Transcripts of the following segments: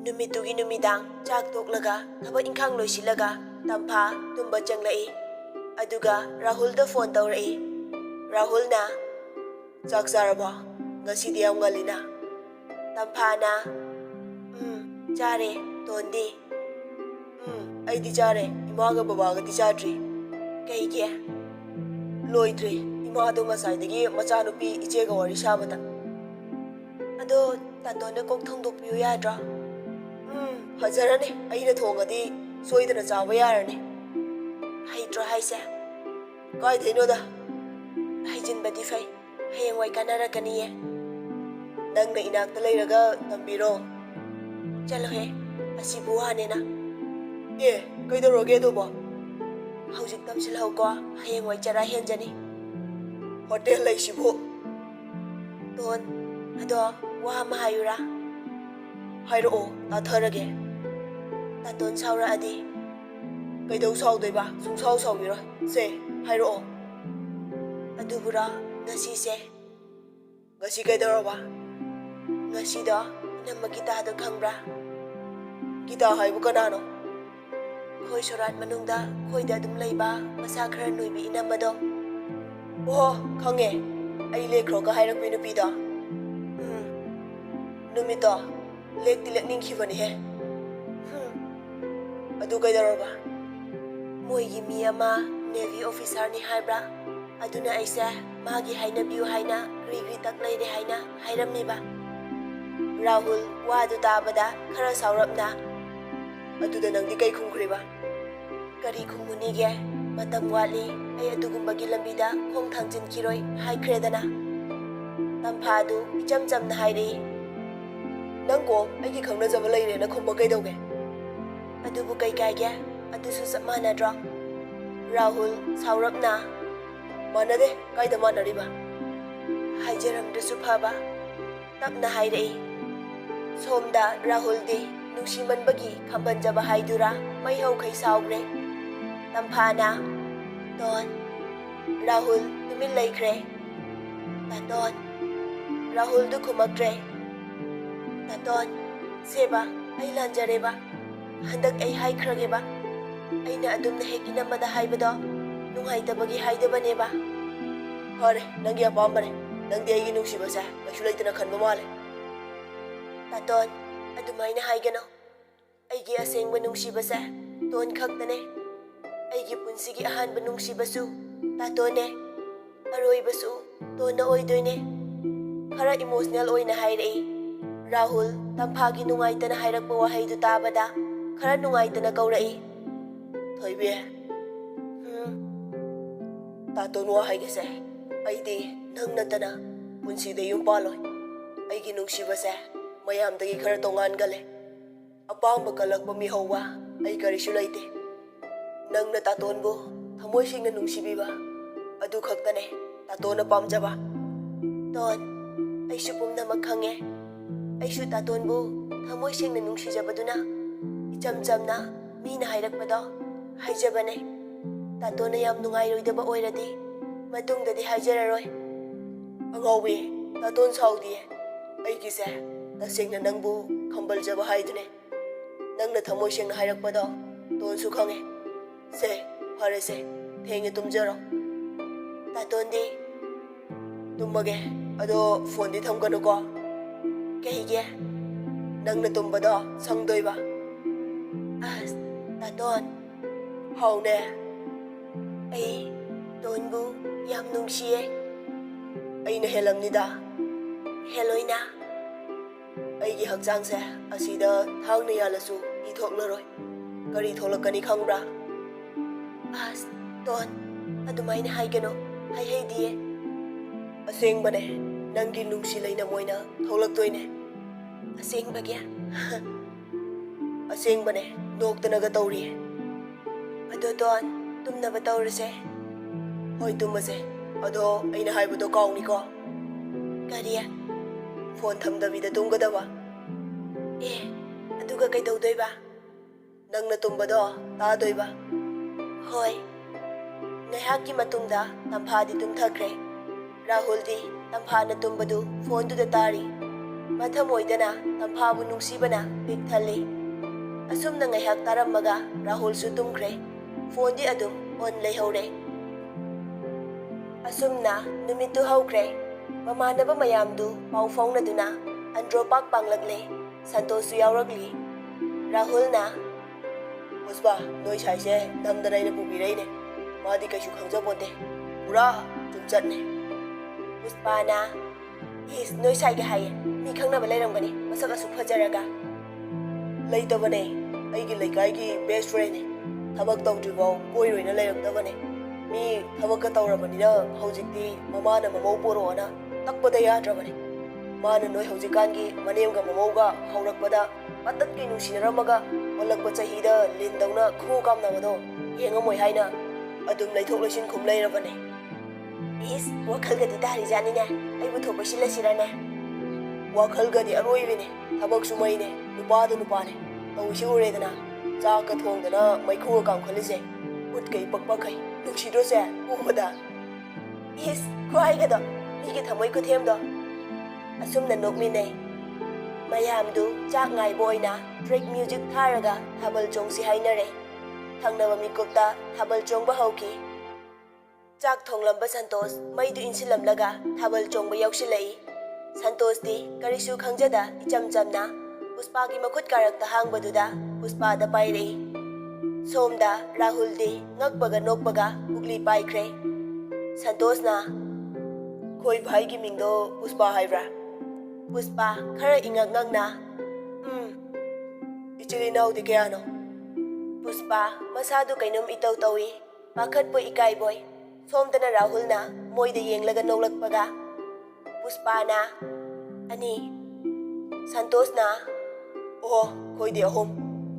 नुमितुगी नुमिदांग चाक तोकलगा थबक इंखांग लोइसिलगा तंफा तुम्बा चंगलई अदुगा Rahul phone तौरई Rahul ना चाक चारबो ngasidi yam ngalina तंफा ना चारे तोंदी अइदी चारे इमागा बाबागा दी चाद्री कहिगे लोइद्री इमादो ngsaidagi machanupi ichega wari sabada ado tatone kok thongdokpiu yadra hajarane aina thongadi soidana chawa yarane haidra haise kai deinoda haijinbadi fai hayengwai kanarakaniye nangna inakta leiraga tambiro chalohe asibu hanena kaidoroge dobo haujik tamsilhauko hayengwai chara henjani hotel laisibu ton ado wa mahayura hairo tatharage taton saura adi kaidau saudoiba sungsau saubiro se hairo adubura ngasi se ngasi kaidoroba ngasi da namma kita do khangbra kita haibu kanano khoi sorat manungda khoi da dum leiba masa khara noibi inamado khange ai lekhro ka hairak pinu pi da numito lek tilek ning khibani he adu kaidaroba moi gi mi ama navy officer ni haibra aduna aisa magi haina biu haina grigri tak leide haina hairamni ba rahul wadu tabada khara saurapna aduda nangdi kai khungkhriba kari khungmuni ge matam wali ai adugumbagi lambida khong thangjin kiroi haikredana tampadu icham chamna hairi nangko aigi khangna jaba leire na khumba kaidoge adubu kai kaige adusu samana dra rahul saurapna manade kaida manariba haijaram desu phaba tapna hairei somda rahul di nungsiman bagi khamban jaba haidura mai hau khai saugre tamphana ton rahul tumin laikre taton rahul du khumakre taton seba ai lanjareba handak ai haikrageba aina adumna hekina mada haibado nungai tabagi haidabane ba hore nangi apamare nangdi ai nungsiba sa kachu laitana khanba male taton adumaina haigano aigi asengba nungsiba sa ton khaktane aigi punsigi ahanba nungsiba su tatone aroiba su tona oidoine khara emotional oina hairei rahul tamphagi nungaitana hairakba wahaidu tabada khara nungaitana kaurai thoibe taton wa haigese aidi nang natana punsida yum paloi aigi nungsiba sa mayamdagi khara tongan gale apangba kalakba mi howa ai karisu laite nangna tatonbu thamoi singna nungsibiba adu khaktane tatona pamjaba ton aisu pumna makhange aisu tatonbu thamoi singna nungsijabaduna icham chamna mina hairakpado haijabane tatona yam nungai roidaba oiradi matungdadi haijararoi angawi taton saudi aigise tasengna nangbu khambaljaba haidune nangna thamoi singna hairakpado tonsu khange se phare se thenge tumjaro tatondi tummage ado phone di thamganu ko kahige nangna tumbado sangdoiba as taton haune ai tonbu yam nungsiye aina helamnida heloina aigi hakjangse asida thangna yalasu ithoklaroi kari tholakani khangbra as ton adumaina haigano haidie asengbane nanggi nungsi leina moina tholaktoine asengbage asengbane noktanaga tawri ado ton tumnaba tawrase hoi tumase ado aina haibado kauni ko kariya phone thamdabida tumgadaba aduga kai tawdoiba nangna tumbado tadoiba hoi ngaihaki matungda tamphadi tumthakre rahul di tamphana tumbadu phone du da tari ꯃꯊꯃꯣꯏꯗꯅ ꯇꯝꯐꯥꯕꯨ ꯅꯨꯡꯁꯤꯕꯅ ꯄꯤꯛ ꯊꯜꯂꯤ꯫ ꯑꯁꯨꯝꯅ ꯉꯥꯏꯍꯥꯛ ꯇꯥꯔꯝꯃꯒ ꯔꯥꯍꯨꯜꯁꯨ ꯇꯨꯝꯈ꯭ꯔꯦ꯫ ꯐꯣꯟꯗꯤ ꯑꯗꯨꯝ ꯑꯣꯟ ꯂꯩꯍꯧꯔꯦ꯫ ꯑꯁꯨꯝꯅ ꯅꯨꯃꯤꯠꯇꯨ ꯍꯧꯈ꯭ꯔꯦ꯫ ꯃꯃꯥꯟꯅꯕ ꯃꯌꯥꯝꯗꯨ ꯄꯥꯎ ꯐꯥꯎꯅꯗꯨꯅ ꯑꯟꯗ꯭ꯔꯣ ꯄꯥꯛ ꯄꯥꯡꯂꯛꯂꯦ꯫ ꯁꯟꯇꯣꯁꯁꯨ ꯌꯥꯎꯔꯛꯂꯤ꯫ ꯔꯥꯍꯨꯜꯅ ꯄꯨꯁꯄꯥ ꯅꯣꯏ ꯁꯥꯏꯁꯦ ꯅꯝꯗꯅ ꯑꯩꯅ ꯄꯨꯕꯤꯔꯛꯏꯅꯦ꯫ ꯃꯥꯗꯤ ꯀꯩꯁꯨ ꯈꯪꯖꯄꯣꯟꯇꯦ꯫ ꯄꯨꯔꯥ ꯆꯨꯝꯆꯠꯅꯦ꯫ ꯄꯨꯁꯄꯥꯅ ꯏꯁ ꯅꯣꯏ ꯁꯥꯏꯒ ꯍꯥꯏꯌꯦ ꯃꯤ ꯈꯪꯅꯕ ꯂꯩꯔꯝꯒꯅꯤ ꯃꯁꯛ ꯑꯁꯨꯛ ꯐꯖꯔꯒ꯫ ꯂꯩꯇꯕꯅꯦ ꯑꯩꯒꯤ ꯂꯩꯀꯥꯏꯒꯤ ꯕꯦꯁ ꯐ꯭ꯔꯦꯟꯅꯦ꯫ ꯊꯕꯛ ꯇꯧꯗ꯭ꯔꯤꯐꯥꯎ ꯀꯣꯏꯔꯣꯏꯅ ꯂꯩꯔꯛꯇꯕꯅꯦ꯫ ꯃꯤ ꯊꯕꯛꯀ ꯇꯧꯔꯕꯅꯤꯅ ꯍꯧꯖꯤꯛꯇꯤ ꯃꯃꯥꯅ ꯃꯃꯧ ꯄꯣꯔꯛꯑꯣꯅ ꯇꯛꯄꯗ ꯌꯥꯗ꯭ꯔꯕꯅꯦ꯫ ꯃꯥꯅ ꯅꯣꯏ ꯍꯧꯖꯤꯛꯀꯥꯟꯒꯤ ꯃꯅꯦꯝꯒ ꯃꯃꯧꯒ ꯍꯧꯔꯛꯄꯗ ꯄꯇꯠꯀꯩ ꯅꯨꯡꯁꯤꯅꯔꯝꯃꯒ ꯑꯣꯜꯂꯛꯄ ꯆꯍꯤꯗ ꯂꯤꯟꯗꯧꯅ ꯈꯨ ꯀꯥꯝꯅꯕꯗꯣ ꯌꯦꯡꯉꯝꯃꯣꯏ ꯍꯥꯏꯅ ꯑꯗꯨꯝ ꯂꯩꯊꯣꯛ ꯂꯩꯁꯤꯟ ꯈꯨꯝ ꯂꯩꯔꯕꯅꯦ꯫ ꯏꯁ ꯋꯥꯈꯜꯒꯗꯤ ꯇꯥꯔꯤꯖꯥꯠꯅꯤꯅꯦ ꯑꯩꯕꯨ ꯊꯣꯛꯄ ꯁꯤꯜꯂꯁꯤꯔꯅꯦ꯫ ꯋꯥꯈꯜꯒꯗꯤ ꯑꯔꯣꯏꯕꯤꯅꯦ ꯊꯕꯛꯁꯨ ꯃꯩꯅꯦ ꯅꯨꯄꯥꯗ ꯅꯨꯄꯥꯅꯦ꯫ ꯇꯧꯏꯁꯤ ꯎꯔꯦꯗꯅ ꯆꯥꯛꯀ ꯊꯣꯡꯗꯅ ꯃꯩꯈꯨꯒ ꯀꯥꯝꯈꯠꯂꯤꯁꯦ꯫ ꯎꯠꯀꯩ ꯄꯛꯄꯈꯩ ꯅꯨꯡꯁꯤꯗ꯭ꯔꯣꯁꯦ ꯎꯕꯗ꯫ ꯏꯁ ꯈꯨꯍꯥꯏꯒꯗꯣ ꯃꯤꯒꯤ ꯊꯃꯣꯏ ꯈꯨꯊꯦꯝꯗꯣ꯫ ꯑꯁꯨꯝꯅ ꯅꯣꯛꯃꯤꯟꯅꯩ꯫ ꯃꯌꯥꯝꯗꯨ ꯆꯥꯛ ꯉꯥꯏꯕ ꯑꯣꯏꯅ ꯇ꯭ꯔꯦꯛ ꯃ꯭ꯌꯨꯖꯤꯛ ꯊꯥꯔꯒ ꯊꯥꯕꯜ ꯆꯣꯡꯁꯤ ꯍꯥꯏꯅꯔꯦ꯫ ꯊꯪꯅꯕ ꯃꯤꯀꯨꯞꯇ ꯊꯥꯕꯜ ꯆꯣꯡꯕ ꯍꯧꯈꯤ꯫ ꯆꯥꯛ ꯊꯣꯡꯂꯝꯕ ꯁꯟꯇꯣꯁ ꯃꯩꯗꯨ ꯏꯟꯁꯤꯜꯂꯝꯂꯒ ꯊꯥꯕꯜ ꯆꯣꯡꯕ ꯌꯥꯎꯁꯤꯜꯂꯛꯏ꯫ ꯁꯟꯇꯣꯁꯇꯤ ꯀꯔꯤꯁꯨ ꯈꯪꯖꯗ ꯏꯆꯝ ꯆꯝꯅ ꯄꯨꯁꯄꯥꯒꯤ ꯃꯈꯨꯠ ꯀꯥꯔꯛꯇ ꯍꯥꯡꯕꯗꯨꯗ ꯄꯨꯁꯄꯥꯗ ꯄꯥꯏꯔꯛꯏ꯫ ꯁꯣꯝꯗ ꯔꯥꯍꯨꯜꯗꯤ ꯉꯛꯄꯒ ꯅꯣꯛꯄꯒ ꯄꯨꯛꯂꯤ ꯄꯥꯏꯈ꯭ꯔꯦ꯫ ꯁꯟꯇꯣꯁꯅ ꯈꯣꯏ ꯚꯥꯏꯒꯤ ꯃꯤꯡꯗꯣ ꯄꯨꯁꯄꯥ ꯍꯥꯏꯕ꯭ꯔꯥ? ꯄꯨꯁꯄꯥ ꯈꯔ ꯏꯉꯛ ꯉꯛꯅ ꯏꯆꯤꯜ ꯏꯅꯥꯎꯗꯤ ꯀꯌꯥꯅꯣ? ꯄꯨꯁꯄꯥ ꯃꯁꯥꯗꯨ ꯀꯩꯅꯣꯝ ꯏꯇꯧ ꯇꯧꯏ ꯄꯥꯈꯠꯄꯣꯏ ꯏꯀꯥꯏꯕꯣꯏ꯫ ꯁꯣꯝꯗꯅ ꯔꯥꯍꯨꯜꯅ ꯃꯣꯏꯗ ꯌꯦꯡꯂꯒ ꯅꯣꯛꯂꯛꯄꯒ ꯄꯨꯁꯄꯥꯅ ꯑꯅꯤ꯫ ꯁꯟꯇꯣꯁꯅ ꯑꯣꯍꯣ ꯈꯣꯏꯗꯤ ꯑꯍꯨꯝ꯫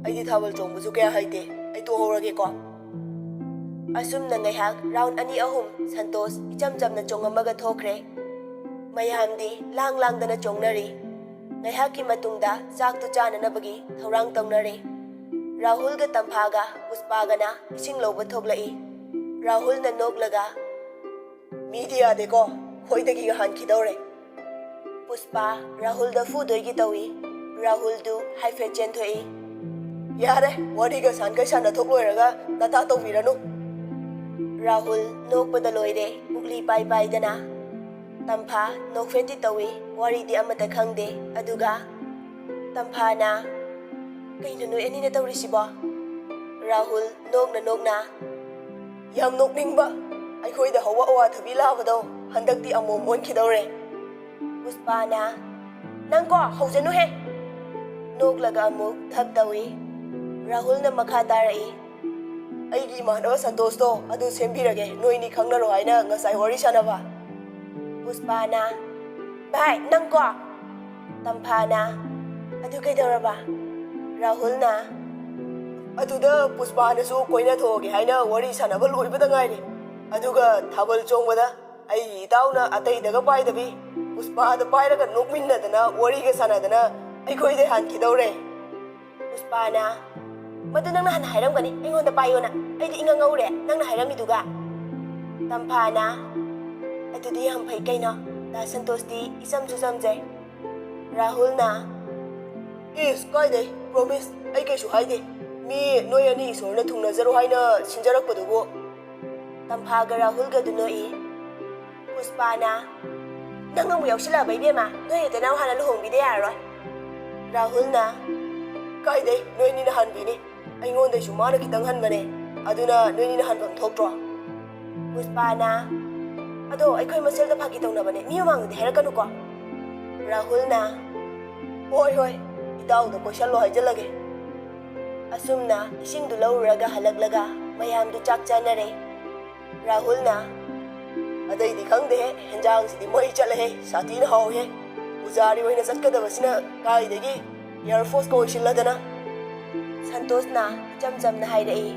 ꯑꯩꯗꯤ ꯊꯥꯕꯜ ꯆꯣꯡꯕꯁꯨ ꯀꯌꯥ ꯍꯩꯇꯦ ꯑꯩ ꯇꯣꯛꯍꯧꯔꯒꯦꯀꯣ꯫ ꯑꯁꯨꯝꯅ ꯉꯥꯏꯍꯥꯛ ꯔꯥꯎꯟ ꯑꯅꯤ ꯑꯍꯨꯝ ꯁꯟꯇꯣꯁ ꯏꯆꯝ ꯆꯝꯅ ꯆꯣꯡꯉꯝꯃꯒ ꯊꯣꯛꯈ꯭ꯔꯦ꯫ ꯃꯌꯥꯝꯗꯤ ꯂꯥꯡꯗꯅ ꯆꯣꯡꯅꯔꯤ꯫ ꯉꯥꯏꯍꯥꯛꯀꯤ ꯃꯇꯨꯡꯗ ꯆꯥꯛꯇꯨ ꯆꯥꯅꯅꯕꯒꯤ ꯊꯧꯔꯥꯡ ꯇꯧꯅꯔꯦ꯫ ꯔꯥꯍꯨꯜꯒ ꯇꯝꯐꯥꯒ ꯄꯨꯁꯄꯥꯒꯅ ꯏꯁꯤꯡ ꯂꯧꯕ ꯊꯣꯛꯂꯛꯏ꯫ ꯔꯥꯍꯨꯜꯅ ꯅꯣꯛꯂꯒ ꯃꯤꯗꯤ ꯌꯥꯗꯦꯀꯣ ꯈꯣꯏꯗꯒꯤꯒ ꯍꯥꯟꯈꯤꯗꯧꯔꯦ꯫ ꯄꯨꯁꯄꯥ ꯔꯥꯍꯨꯜꯗ ꯐꯨꯗꯣꯏꯒꯤ ꯇꯧꯏ꯫ ꯔꯥꯍꯨꯜꯗꯨ ꯍꯥꯏꯐꯦꯠ ꯆꯦꯟꯊꯣꯛꯏ꯫ ꯌꯥꯔꯦ ꯋꯥꯔꯤꯒ ꯁꯥꯟꯈꯩ ꯁꯥꯟꯅꯊꯣꯛ ꯂꯣꯏꯔꯒ ꯅꯊꯥ ꯇꯧꯕꯤꯔꯅꯨ꯫ ꯔꯥꯍꯨꯜ ꯅꯣꯛꯄꯗ ꯂꯣꯏꯔꯦ ꯄꯨꯛꯂꯤ ꯄꯥꯏꯗꯅ꯫ ꯇꯝꯐꯥ ꯅꯣꯛꯐꯦꯠꯇꯤ ꯇꯧꯏ ꯋꯥꯔꯤꯗꯤ ꯑꯃꯠꯇ ꯈꯪꯗꯦ꯫ ꯑꯗꯨꯒ ꯇꯝꯐꯥꯅ ꯀꯩꯅꯣ ꯅꯣꯏ ꯑꯅꯤꯅ ꯇꯧꯔꯤꯁꯤꯕꯣ? ꯔꯥꯍꯨꯜ ꯅꯣꯛꯅ ꯌꯥꯝ ꯅꯣꯛꯅꯤꯡꯕ ꯑꯩꯈꯣꯏꯗ ꯍꯧꯕ ꯑꯋꯥꯊꯕꯤ ꯂꯥꯕꯗꯣ ꯍꯟꯗꯛꯇꯤ ꯑꯃꯣꯝ ꯑꯣꯟꯈꯤꯗꯧꯔꯦ꯫ ꯄꯨꯁꯄꯥꯅ ꯅꯪꯀꯣ ꯍꯧꯖꯅꯨꯍꯦ꯫ ꯅꯣꯛꯂꯒ ꯑꯃꯨꯛ ꯊꯞ ꯇꯧꯏ꯫ ꯔꯥꯍꯨꯜꯅ ꯃꯈꯥ ꯇꯥꯔꯛꯏ꯫ ꯑꯩꯒꯤ ꯏꯃꯥꯟꯅꯕ ꯁꯟꯇꯣꯁꯇꯣ ꯑꯗꯨ ꯁꯦꯝꯕꯤꯔꯒꯦ ꯅꯣꯏꯅꯤ ꯈꯪꯅꯔꯣ ꯍꯥꯏꯅ ꯉꯁꯥꯏ ꯋꯥꯔꯤ ꯁꯥꯟꯅꯕ꯫ ꯄꯨꯁꯄꯥꯅ ꯚꯥꯏ ꯅꯪꯀꯣ꯫ ꯇꯝꯐꯥꯅ ꯑꯗꯨ ꯀꯩꯗꯧꯔꯕ? ꯔꯥꯍꯨꯜꯅ ꯑꯗꯨꯗ ꯄꯨꯁꯄꯥꯅꯁꯨ ꯀꯣꯏꯅꯊꯣꯛꯑꯒꯦ ꯍꯥꯏꯅ ꯋꯥꯔꯤ ꯁꯥꯟꯅꯕ ꯂꯣꯏꯕꯗ ꯉꯥꯏꯔꯤ꯫ ꯑꯗꯨꯒ ꯊꯥꯕꯜ ꯆꯣꯡꯕꯗ ꯑꯩꯒꯤ ꯏꯇꯥꯎꯅ ꯑꯇꯩꯗꯒ ꯄꯥꯏꯗꯕꯤ ꯄꯨꯁꯄꯥꯗ ꯄꯥꯏꯔꯒ ꯅꯣꯛꯃꯤꯟꯅꯗꯅ ꯋꯥꯔꯤꯒ ꯁꯥꯟꯅꯗꯅ ꯑꯩꯈꯣꯏꯗ ꯍꯥꯟꯈꯤꯗꯧꯔꯦ꯫ ꯄꯨꯁꯄꯥꯅ ꯃꯗꯨ ꯅꯪꯅ ꯍꯥꯟꯅ ꯍꯥꯏꯔꯝꯒꯅꯤ ꯑꯩꯉꯣꯟꯗ ꯄꯥꯏꯌꯣꯅ ꯑꯩꯗꯤ ꯏꯉꯛ ꯉꯛꯎꯔꯦ ꯅꯪꯅ ꯍꯥꯏꯔꯝꯃꯤꯗꯨꯒ꯫ ꯇꯝꯐꯥꯅ ꯑꯗꯨꯗꯤ ꯌꯥꯝ ꯐꯩ ꯀꯩꯅꯣ ꯗꯥ ꯁꯟꯇꯣꯁꯇꯤ ꯏꯆꯝꯁꯨ ꯆꯝꯖꯩ꯫ ꯔꯥꯍꯨꯜꯅ ꯏꯁ ꯀꯥꯏꯗꯩ ꯄ꯭ꯔꯣꯃꯤꯁ ꯑꯩ ꯀꯩꯁꯨ ꯍꯥꯏꯗꯦ꯫ ꯃꯤ ꯅꯣꯏ ꯑꯅꯤ ꯏꯁꯣꯔꯅ ꯊꯨꯡꯅꯖꯔꯣ ꯍꯥꯏꯅ ꯁꯤꯟꯖꯔꯛꯄꯗꯨꯕꯨ꯫ ꯇꯝꯐꯥꯒ ꯔꯥꯍꯨꯜꯒꯗꯨ ꯅꯣꯛꯏ꯫ ꯄꯨꯁꯄꯥꯅ ꯅꯪ ꯑꯃꯨꯛ ꯌꯥꯎꯁꯤꯜꯂꯛꯑꯕ ꯏꯕꯦꯝꯃ ꯅꯣꯏ ꯏꯇꯅꯥꯎ ꯍꯥꯟꯅ ꯂꯨꯍꯣꯡꯕꯤꯗ ꯌꯥꯔꯔꯣꯏ꯫ ꯔꯥꯍꯨꯜꯅ ꯀꯥꯏꯗꯩ ꯅꯣꯏꯅꯤꯅ ꯍꯟꯕꯤꯅꯤ ꯑꯩꯉꯣꯟꯗꯩꯁꯨ ꯃꯥꯅ ꯈꯤꯇꯪ ꯍꯟꯕꯅꯦ ꯑꯗꯨꯅ ꯅꯣꯏꯅꯤꯅ ꯍꯟꯐꯝ ꯊꯣꯛꯇ꯭ꯔꯣ꯫ ꯄꯨꯁꯄꯥꯅ ꯑꯗꯣ ꯑꯩꯈꯣই ꯃꯁꯦꯜꯗ ꯐꯥꯒꯤ ꯇꯧꯅꯕꯅꯦ ꯃꯤ ꯃꯃꯥꯡꯗꯗꯤ ꯍꯥꯏꯔꯛꯀꯅꯨꯀꯣ꯫ ꯔꯥꯍꯨꯜꯅ ꯍꯣꯏ ꯏꯇꯥꯎꯗ ꯀꯣꯏꯁꯜꯂꯣ ꯍꯥꯏꯖꯜꯂꯒꯦ꯫ ꯑꯁꯨꯝꯅ ꯏꯁꯤꯡꯗꯨ ꯂꯧꯔꯨꯔꯒ ꯍꯜꯂꯛꯂꯒ ꯃꯌꯥꯝꯗꯨ ꯆꯥꯛ ꯆꯥꯅꯔꯦ꯫ ꯔꯥꯍꯨꯜꯅ ꯑꯇꯩꯗꯤ ꯈꯪꯗꯦꯍꯦ ꯍꯦꯟꯖꯥꯡꯁꯤꯗꯤ ꯃꯩ ꯆꯠꯂꯦꯍꯦ ꯁꯥꯊꯤꯅ ꯍꯥꯎꯍꯦ꯫ ꯄꯨꯖꯥꯔꯤ ꯑꯣꯏꯅ ꯆꯠꯀꯗꯕꯁꯤꯅ ꯀꯥꯏꯗꯒꯤ ꯏꯌꯥꯔꯐꯣꯔꯁꯀ ꯑꯣꯏꯁꯤꯜꯂꯗꯅ꯫ ꯁꯟꯇꯣꯁꯅ ꯏꯆꯝ ꯆꯝꯅ ꯍꯥꯏꯔꯛꯏ꯫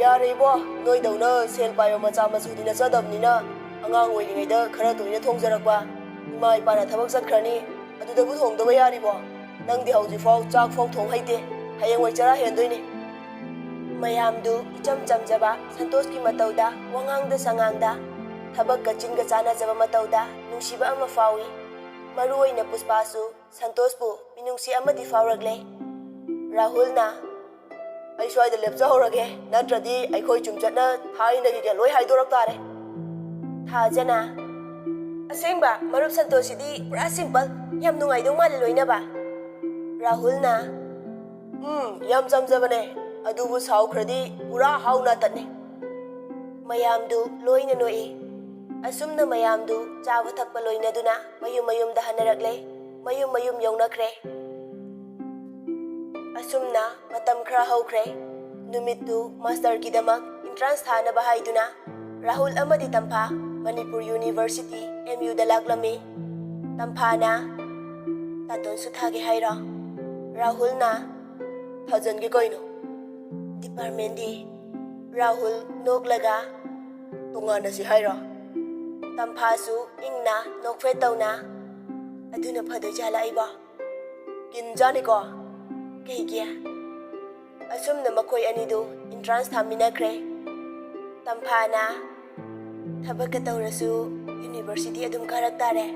ꯌꯥꯔꯦ ꯏꯕꯣ ꯅꯣꯏꯗꯧꯅ ꯁꯦꯜ ꯄꯥꯏꯕ ꯃꯆꯥ ꯃꯁꯨꯗꯤ ꯅꯠꯆꯗꯕꯅꯤꯅ ꯑꯉꯥꯡ ꯑꯣꯏꯔꯤꯉꯩꯗ ꯈꯔ ꯇꯣꯏꯅ ꯊꯣꯡꯖꯔꯛꯄ ꯏꯃꯥ ꯏꯄꯥꯅ ꯊꯕꯛ ꯆꯠꯈ꯭ꯔꯅꯤ ꯑꯗꯨꯗꯕꯨ ꯊꯣꯡꯗꯕ ꯌꯥꯔꯤꯕꯣ? ꯅꯪꯗꯤ ꯍꯧꯖꯤꯛꯐꯥꯎ ꯆꯥꯛꯐꯥꯎ ꯊꯣꯡ ꯍꯩꯇꯦ ꯍꯌꯦꯡꯋꯥꯏ ꯆꯔꯥ ꯍꯦꯟꯗꯣꯏꯅꯤ꯫ ꯃꯌꯥꯝꯗꯨ ꯏꯆꯝ ꯆꯝꯖꯕ ꯁꯟꯇꯣꯁꯀꯤ ꯃꯇꯧꯗ ꯋꯥꯉꯥꯡꯗ ꯁꯉꯥꯡꯗ ꯊꯕꯛꯀ ꯆꯤꯟꯒ ꯆꯥꯟꯅꯖꯕ ꯃꯇꯧꯗ ꯅꯨꯡꯁꯤꯕ ꯑꯃ ꯐꯥꯎꯏ꯫ ꯃꯔꯨꯑꯣꯏꯅ ꯄꯨꯁꯄꯥꯁꯨ ꯁꯟꯇꯣꯁꯄꯨ ꯃꯤꯅꯨꯡꯁꯤ ꯑꯃꯗꯤ ꯐꯥꯎꯔꯛꯂꯦ꯫ ꯔꯥꯍꯨꯜꯅ ꯑꯩ ꯁ꯭ꯋꯥꯏꯗ ꯂꯦꯞꯆꯍꯧꯔꯒꯦ, ꯅꯠꯇ꯭ꯔꯗꯤ ꯑꯩꯈꯣꯏ ꯆꯨꯝꯆꯠꯅ ꯊꯥꯏꯅꯒꯤꯒ ꯂꯣꯏ ꯍꯥꯏꯗꯣꯔꯛ ꯇꯥꯔꯦ꯫ ꯊꯥꯖꯅ ꯑꯁꯦꯡꯕ ꯃꯔꯨꯞ ꯁꯟꯇꯣꯁꯤꯗꯤ ꯄꯨꯔꯥ ꯁꯤꯝꯄꯜ, ꯌꯥꯝ ꯅꯨꯡꯉꯥꯏꯗꯧ ꯃꯥꯜꯂꯦ ꯂꯣꯏꯅꯕ꯫ ꯔꯥꯍꯨꯜꯅ ꯌꯥꯝ ꯆꯝꯖꯕꯅꯦ, ꯑꯗꯨꯕꯨ ꯁꯥꯎꯈ꯭ꯔꯗꯤ ꯄꯨꯔꯥ ꯍꯥꯎꯅ ꯇꯠꯅꯤ꯫ ꯃꯌꯥꯝꯗꯨ ꯂꯣꯏꯅ ꯅꯣꯛꯏ꯫ ꯑꯁꯨꯝꯅ ꯃꯌꯥꯝꯗꯨ ꯆꯥꯕ ꯊꯛꯄ ꯂꯣꯏꯅꯗꯨꯅ ꯃꯌꯨꯝ ꯃꯌꯨꯝꯗ ꯍꯟꯅꯔꯛꯂꯦ, ꯃꯌꯨꯝ ꯃꯌꯨꯝ ꯌꯧꯅꯈ꯭ꯔꯦ꯫ ꯑꯁꯨꯝꯅ ꯃꯇꯝ ꯈꯔ ꯍꯧꯈ꯭ꯔꯦ꯫ ꯅꯨꯃꯤꯠꯇꯨ ꯃꯥꯁꯇꯔꯒꯤꯗꯃꯛ ꯏꯟꯇ꯭ꯔꯥꯟꯁ ꯊꯥꯅꯕ ꯍꯥꯏꯗꯨꯅ ꯔꯥꯍꯨꯜ ꯑꯃꯗꯤ ꯇꯝꯐꯥ ꯃꯅꯤꯄꯨꯔ ꯌꯨꯅꯤꯚꯔꯁꯤꯇꯤ MUꯗ ꯂꯥꯛꯂꯝꯃꯤ꯫ ꯇꯝꯐꯥꯅ ꯇꯥꯇꯣꯟꯁꯨ ꯊꯥꯒꯦ ꯍꯥꯏꯔꯣ? ꯔꯥꯍꯨꯜꯅ ꯊꯥꯖꯟꯒꯦ ꯀꯩꯅꯣ, ꯗꯤꯄꯥꯔꯠꯃꯦꯟꯗꯤ? ꯔꯥꯍꯨꯜ ꯅꯣꯛꯂꯒ ꯇꯣꯉꯥꯟꯅꯁꯤ ꯍꯥꯏꯔꯣ? ꯇꯝꯐꯥꯁꯨ ꯏꯪꯅ ꯅꯣꯛꯐꯦꯠ ꯇꯧꯅ ꯑꯗꯨꯅ ꯐꯗꯣꯏꯖꯥꯠꯂ ꯑꯩꯕꯣ? ꯀꯤꯟꯖꯥꯅꯤꯀꯣ? ꯀꯩꯒꯤ? ꯑꯁꯨꯝꯅ ꯃꯈꯣꯏ ꯑꯅꯤꯗꯨ ꯏꯟꯇ꯭ꯔꯥꯟꯁ ꯊꯥꯃꯤꯟꯅꯈ꯭ꯔꯦ꯫ ꯇꯝꯐꯥꯅ ꯊꯕꯛꯀ ꯇꯧꯔꯁꯨ ꯌꯨꯅꯤꯚꯔꯁꯤꯇꯤ ꯑꯗꯨꯝ ꯀꯥꯔꯛ ꯇꯥꯔꯦ꯫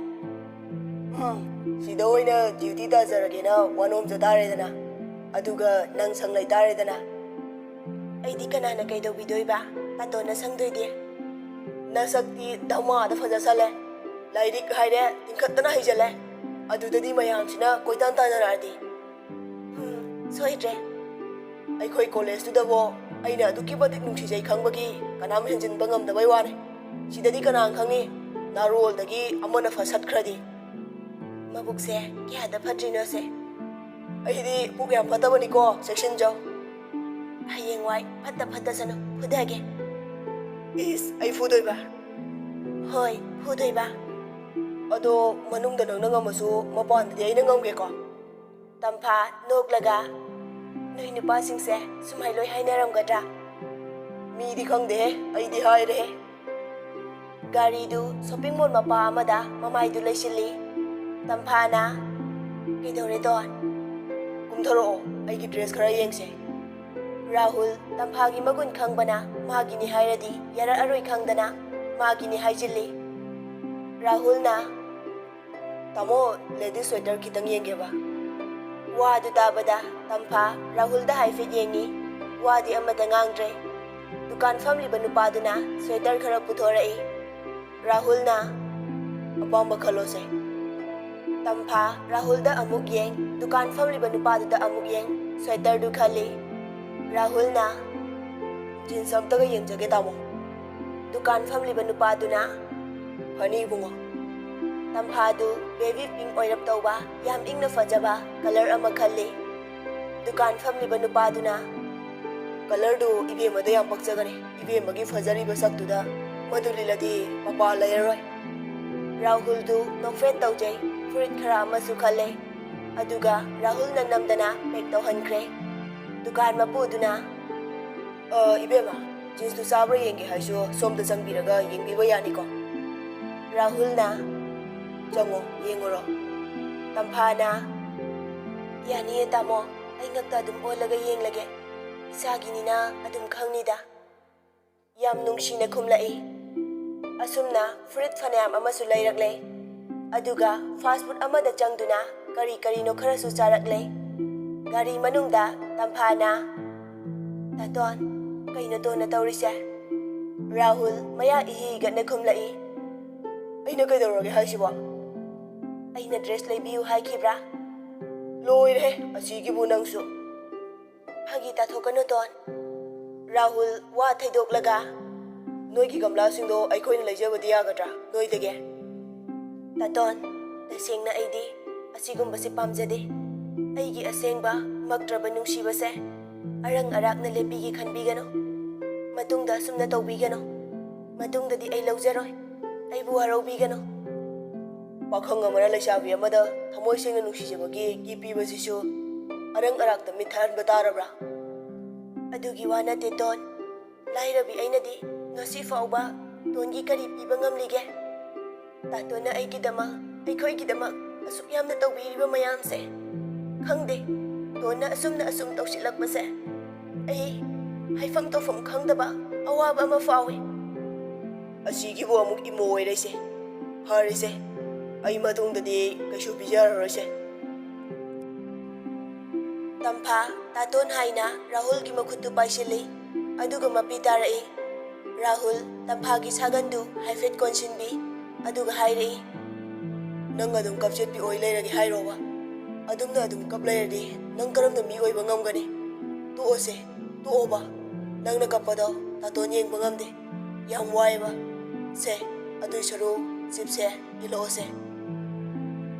ꯁꯤꯗ ꯑꯣꯏꯅ ꯗ꯭ꯌꯨꯇꯤ ꯇꯥꯖꯔꯒꯦꯅ ꯋꯥꯅꯣꯝꯖ ꯇꯥꯔꯦꯗꯅ, ꯑꯗꯨꯒ ꯅꯪ ꯁꯪ ꯂꯩꯇꯥꯔꯦꯗꯅ꯫ ꯑꯩꯗꯤ ꯀꯅꯥꯅ ꯀꯩꯗꯧꯕꯤꯗꯣꯏꯕ? ꯇꯥꯇꯣꯟꯅ ꯁꯪꯗꯣꯏꯗꯤ꯫ ꯅꯁꯛꯇꯤ ꯙꯃꯥꯗ ꯐꯖꯁꯜꯂꯦ, ꯂꯥꯏꯔꯤꯛ ꯍꯥꯏꯔꯦ ꯇꯤꯡꯈꯠꯇꯅ ꯍꯩꯖꯜꯂꯦ, ꯑꯗꯨꯗꯗꯤ ꯃꯌꯥꯝꯁꯤꯅ ꯀꯣꯏꯇꯥꯟ ꯇꯥꯟꯅꯔꯛꯑꯗꯤ? ꯁꯣꯏꯗ꯭ꯔꯦ꯫ ꯑꯩꯈꯣꯏ ꯀꯣꯂꯦꯖꯇꯨꯗꯕꯣ ꯑꯩꯅ ꯑꯗꯨꯛꯀꯤ ꯃꯇꯤꯛ ꯅꯨꯡꯁꯤꯖꯩ ꯈꯪꯕꯒꯤ ꯀꯅꯥꯝ ꯍꯦꯟꯖꯤꯟꯕ ꯉꯝꯗꯕꯩ ꯋꯥꯅꯤ꯫ ꯁꯤꯗꯗꯤ ꯀꯅꯥꯅ ꯈꯪꯅꯤ, ꯅꯥꯔꯣꯜꯗꯒꯤ ꯑꯃꯅ ꯐꯁꯠꯈ꯭ꯔꯗꯤ? ꯃꯕꯨꯛꯁꯦ ꯀꯌꯥꯗ ꯐꯠꯇ꯭ꯔꯤꯅꯣꯁꯦ? ꯑꯩꯗꯤ ꯄꯨꯛ ꯌꯥꯝ ꯐꯠꯇꯕꯅꯤꯀꯣ, ꯆꯦꯛꯁꯤꯟꯖꯧ꯫ ꯍꯌꯦꯡꯋꯥꯏ ꯐꯠꯇ ꯐꯠꯇꯁꯅꯨ, ꯐꯨꯊꯒꯦ꯫ ꯏꯁ, ꯑꯩ ꯐꯨꯗꯣꯏꯕ? ꯍꯣꯏ, ꯐꯨꯗꯣꯏꯕ꯫ ꯑꯗꯣ ꯃꯅꯨꯡꯗ ꯅꯪꯅ ꯉꯝꯃꯁꯨ ꯃꯄꯥꯟꯗꯗꯤ ꯑꯩꯅ ꯉꯝꯒꯦꯀꯣ? ꯇꯝꯐꯥ ꯅꯣꯛꯂꯒ ꯅꯣꯏ ꯅꯨꯄꯥꯁꯤꯡꯁꯦ ꯁꯨꯃꯥꯏ ꯂꯣꯏ ꯍꯥꯏꯅꯔꯝꯒꯗ꯭ꯔꯥ? ꯃꯤꯗꯤ ꯈꯪꯗꯦꯍꯦ, ꯑꯩꯗꯤ ꯍꯥꯏꯔꯦꯍꯦ꯫ ꯒꯥꯔꯤꯗꯨ ꯁꯣꯄꯤꯡ ꯃꯣꯜ ꯃꯄꯥ ꯑꯃꯗ ꯃꯃꯥꯏꯗꯨ ꯂꯩꯁꯤꯜꯂꯤ꯫ ꯇꯝꯐꯥꯅ ꯀꯩꯗꯧꯔꯦ ꯗꯣꯟ? ꯀꯨꯝꯊꯔꯛꯑꯣ, ꯑꯩꯒꯤ ꯗ꯭ꯔꯦꯁ ꯈꯔ ꯌꯦꯡꯁꯦ꯫ ꯔꯥꯍꯨꯜ ꯇꯝꯐꯥꯒꯤ ꯃꯒꯨꯟ ꯈꯪꯕꯅ ꯃꯥꯒꯤꯅꯤ ꯍꯥꯏꯔꯗꯤ ꯌꯥꯔꯛꯑꯔꯣꯏ ꯈꯪꯗꯅ ꯃꯥꯒꯤꯅꯤ ꯍꯥꯏꯖꯤꯜꯂꯤ꯫ ꯔꯥꯍꯨꯜꯅ ꯇꯥꯃꯣ, ꯂꯦꯗꯤꯁ ꯁ꯭ꯋꯦꯇꯔ ꯈꯤꯇꯪ ꯌꯦꯡꯒꯦꯕ꯫ ꯋꯥꯗꯨ ꯇꯥꯕꯗ ꯇꯝꯐꯥ ꯔꯥꯍꯨꯜꯗ ꯍꯥꯏꯐꯦꯠ ꯌꯦꯡꯉꯤ, ꯋꯥꯗꯤ ꯑꯃꯇ ꯉꯥꯡꯗ꯭ꯔꯦ꯫ ꯗꯨꯀꯥꯟ ꯐꯝꯂꯤꯕ ꯅꯨꯄꯥꯗꯨꯅ ꯁ꯭ꯋꯦꯇꯔ ꯈꯔ ꯄꯨꯊꯣꯔꯛꯏ꯫ ꯔꯥꯍꯨꯜꯅ ꯑꯄꯥꯝꯕ ꯈꯜꯂꯣꯁꯦ꯫ ꯇꯝꯐꯥ ꯔꯥꯍꯨꯜꯗ ꯑꯃꯨꯛ ꯌꯦꯡ, ꯗꯨꯀꯥꯟ ꯐꯝꯂꯤꯕ ꯅꯨꯄꯥꯗꯨꯗ ꯑꯃꯨꯛ ꯌꯦꯡ, ꯁ꯭ꯋꯦꯇꯔꯗꯨ ꯈꯜꯂꯤ꯫ ꯔꯥꯍꯨꯜꯅ ꯖꯤꯟꯁ ꯑꯝꯇꯒ ꯌꯦꯡꯖꯒꯦ ꯇꯥꯃꯣ꯫ ꯗꯨꯀꯥꯟ ꯐꯝꯂꯤꯕ ꯅꯨꯄꯥꯗꯨꯅ ꯐꯅꯤ ꯏꯕꯨꯡꯉꯣ꯫ ꯇꯝꯐꯥꯗꯨ ꯕꯦꯕꯤ ꯄꯤꯡ ꯑꯣꯏꯔꯞ ꯇꯧꯕ ꯌꯥꯝ ꯏꯪꯅ ꯐꯖꯕ ꯀꯂꯔ ꯑꯃ ꯈꯜꯂꯤ꯫ ꯗꯨꯀꯥꯟ ꯐꯝꯂꯤꯕ ꯅꯨꯄꯥꯗꯨꯅ ꯀꯂꯔꯗꯨ ꯏꯕꯦꯝꯃꯗ ꯌꯥꯝ ꯄꯛꯆꯒꯅꯤ, ꯏꯕꯦꯝꯃꯒꯤ ꯐꯖꯔꯤꯕ ꯁꯛꯇꯨꯗ ꯃꯗꯨ ꯂꯤꯠꯂꯗꯤ ꯃꯄꯥ ꯂꯩꯔꯔꯣꯏ꯫ ꯔꯥꯍꯨꯜꯗꯨ ꯅꯣꯛꯐꯦꯠ ꯇꯧꯖꯩ, ꯐꯨꯔꯤꯠ ꯈꯔ ꯑꯃꯁꯨ ꯈꯜꯂꯦ, ꯑꯗꯨꯒ ꯔꯥꯍꯨꯜꯅ ꯅꯝꯗꯅ ꯄꯦꯛ ꯇꯧꯍꯟꯈ꯭ꯔꯦ꯫ ꯗꯨꯀꯥꯟ ꯃꯄꯨꯗꯨꯅ ꯏꯕꯦꯝꯃ, ꯖꯤꯟꯁꯇꯨ ꯆꯥꯕ꯭ꯔꯥ ꯌꯦꯡꯒꯦ ꯍꯥꯏꯁꯨ ꯁꯣꯝꯗ ꯆꯪꯕꯤꯔꯒ ꯌꯦꯡꯕꯤꯕ ꯌꯥꯅꯤꯀꯣ? ꯔꯥꯍꯨꯜꯅ ꯆꯪꯉꯣ, ꯌꯦꯡꯉꯨꯔꯣ꯫ ꯇꯝꯐꯥꯅ ꯌꯥꯅꯤꯌꯦ ꯇꯥꯃꯣ, ꯑꯩ ꯉꯛꯇ ꯑꯗꯨꯝ ꯑꯣꯜꯂꯒ ꯌꯦꯡꯂꯒꯦ, ꯏꯆꯥꯒꯤꯅꯤꯅ ꯑꯗꯨꯝ ꯈꯪꯅꯤꯗ꯫ ꯌꯥꯝ ꯅꯨꯡꯁꯤꯅ ꯈꯨꯝꯂꯛꯏ꯫ ꯑꯁꯨꯝꯅ ꯐꯨꯔꯤꯠ ꯐꯅꯌꯥꯝ ꯑꯃꯁꯨ ꯂꯩꯔꯛꯂꯦ, ꯑꯗꯨꯒ ꯐꯥꯁ ꯐꯨꯗ ꯑꯃꯗ ꯆꯪꯗꯨꯅ ꯀꯔꯤ ꯀꯔꯤꯅꯣ ꯈꯔꯁꯨ ꯆꯥꯔꯛꯂꯦ꯫ ꯒꯥꯔꯤ ꯃꯅꯨꯡꯗ ꯇꯝꯐꯥꯅ ꯇꯥꯇꯣꯟ, ꯀꯩꯅꯣ ꯇꯣꯟꯅ ꯇꯧꯔꯤꯁꯦ? ꯔꯥꯍꯨꯜ ꯃꯌꯥ ꯏꯍꯤꯒꯠꯅ ꯈꯨꯝꯂꯛꯏ꯫ ꯑꯩꯅ ꯀꯩꯗꯧꯔꯒꯦ ꯍꯥꯏꯁꯤꯕꯣ? ꯑꯩꯅ ꯗ꯭ꯔꯦꯁ ꯂꯩꯕꯤꯌꯨ ꯍꯥꯏꯈꯤꯕ꯭ꯔꯥ? ꯂꯣꯏꯔꯦ ꯑꯁꯤꯒꯤꯕꯨ ꯅꯪꯁꯨ! ꯐꯥꯒꯤ ꯇꯥꯊꯣꯛꯀꯅꯨ ꯇꯣꯟ꯫ ꯔꯥꯍꯨꯜ ꯋꯥ ꯊꯩꯗꯣꯛꯂꯒ ꯅꯣꯏꯒꯤ ꯒꯝꯂꯥꯁꯤꯡꯗꯣ ꯑꯩꯈꯣꯏꯅ ꯂꯩꯖꯕꯗꯤ ꯌꯥꯒꯗ꯭ꯔꯥ ꯅꯣꯏꯗꯒꯤ? ꯇꯥꯇꯣꯟ, ꯇꯁꯦꯡꯅ ꯑꯩꯗꯤ ꯑꯁꯤꯒꯨꯝꯕꯁꯦ ꯄꯥꯝꯖꯗꯦ꯫ ꯑꯩꯒꯤ ꯑꯁꯦꯡꯕ ꯃꯛꯇ꯭ꯔꯕ ꯅꯨꯡꯁꯤꯕꯁꯦ ꯑꯔꯪ ꯑꯔꯥꯛꯅ ꯂꯦꯞꯄꯤꯒꯦ ꯈꯟꯕꯤꯒꯅꯨ꯫ ꯃꯇꯨꯡꯗ ꯑꯁꯨꯝꯅ ꯇꯧꯕꯤꯒꯅꯨ꯫ ꯃꯇꯨꯡꯗꯗꯤ ꯑꯩ ꯂꯧꯖꯔꯣꯏ, ꯑꯩꯕꯨ ꯍꯔꯥꯎꯕꯤꯒꯅꯨ꯫ ꯄꯥꯈꯪ ꯑꯃꯅ ꯂꯩꯁꯥꯕꯤ ꯑꯃꯗ ꯊꯃꯣꯏ ꯁꯦꯡꯅ ꯅꯨꯡꯁꯤꯖꯕꯒꯤ ꯒꯤꯐ ꯄꯤꯕꯁꯤꯁꯨ ꯑꯔꯪ ꯑꯔꯥꯛꯇ ꯃꯤꯠꯊꯍꯟꯕ ꯇꯥꯔꯕ꯭ꯔꯥ? ꯑꯗꯨꯒꯤ ꯋꯥ ꯅꯠꯇꯦ ꯇꯣꯟ, ꯂꯥꯏꯔꯕꯤ ꯑꯩꯅꯗꯤ ꯉꯁꯤ ꯐꯥꯎꯕ ꯇꯣꯟꯒꯤ ꯀꯔꯤ ꯄꯤꯕ ꯉꯝꯂꯤꯒꯦ? ꯇꯥꯇꯣꯟꯅ ꯑꯩꯒꯤꯗꯃꯛ, ꯑꯩꯈꯣꯏꯒꯤꯗꯃꯛ ꯑꯁꯨꯛ ꯌꯥꯝꯅ ꯇꯧꯕꯤꯔꯤꯕ ꯃꯌꯥꯝꯁꯦ, ꯈꯪꯗꯦ, ꯇꯣꯟꯅ ꯑꯁꯨꯝ ꯇꯧꯁꯤꯜꯂꯛꯄꯁꯦ ꯑꯩ ꯍꯥꯏꯐꯝ ꯇꯧꯐꯝ ꯈꯪꯗꯕ ꯑꯋꯥꯕ ꯑꯃ ꯐꯥꯎꯏ꯫ ꯑꯁꯤꯒꯤꯕꯨ ꯑꯃꯨꯛ ꯏꯃꯣ ꯑꯣꯏꯔꯩꯁꯦ, ꯐꯔꯦꯁꯦ, ꯑꯩ ꯃꯇꯨꯡꯗꯗꯤ ꯀꯩꯁꯨ ꯄꯤꯖꯔꯔꯣꯏꯁꯦ꯫ ꯇꯝꯐꯥ ꯇꯥꯇꯣꯟ ꯍꯥꯏꯅ ꯔꯥꯍꯨꯜꯒꯤ ꯃꯈꯨꯠꯇꯨ ꯄꯥꯏꯁꯤꯜꯂꯤ ꯑꯗꯨꯒ ꯃꯄꯤ ꯇꯥꯔꯛꯏ꯫ ꯔꯥꯍꯨꯜ ꯇꯝꯐꯥꯒꯤ ꯁꯥꯒꯟꯗꯨ ꯍꯥꯏꯐꯦꯠ ꯀꯣꯟꯁꯤꯟꯕꯤ ꯑꯗꯨꯒ ꯍꯥꯏꯔꯛꯏ, ꯅꯪ ꯑꯗꯨꯝ ꯀꯞꯆꯦꯠꯄꯤ ꯑꯣꯏ ꯂꯩꯔꯒꯦ ꯍꯥꯏꯔꯣꯕ? ꯑꯗꯨꯝꯅ ꯑꯗꯨꯝ ꯀꯞ ꯂꯩꯔꯗꯤ ꯅꯪ ꯀꯔꯝꯅ ꯃꯤ ꯑꯣꯏꯕ ꯉꯝꯒꯅꯤ? ꯇꯣꯛꯑꯣꯁꯦ, ꯇꯣꯛꯑꯣꯕ꯫ ꯅꯪꯅ ꯀꯞꯄꯗꯣ ꯇꯥꯇꯣꯟ ꯌꯦꯡꯕ ꯉꯝꯗꯦ, ꯌꯥꯝ ꯋꯥꯏꯕ꯫ ꯁꯦ, ꯑꯗꯨꯏ ꯁꯔꯨꯛ ꯆꯤꯞꯁꯦ ꯏꯜꯂꯛꯑꯣꯁꯦ꯫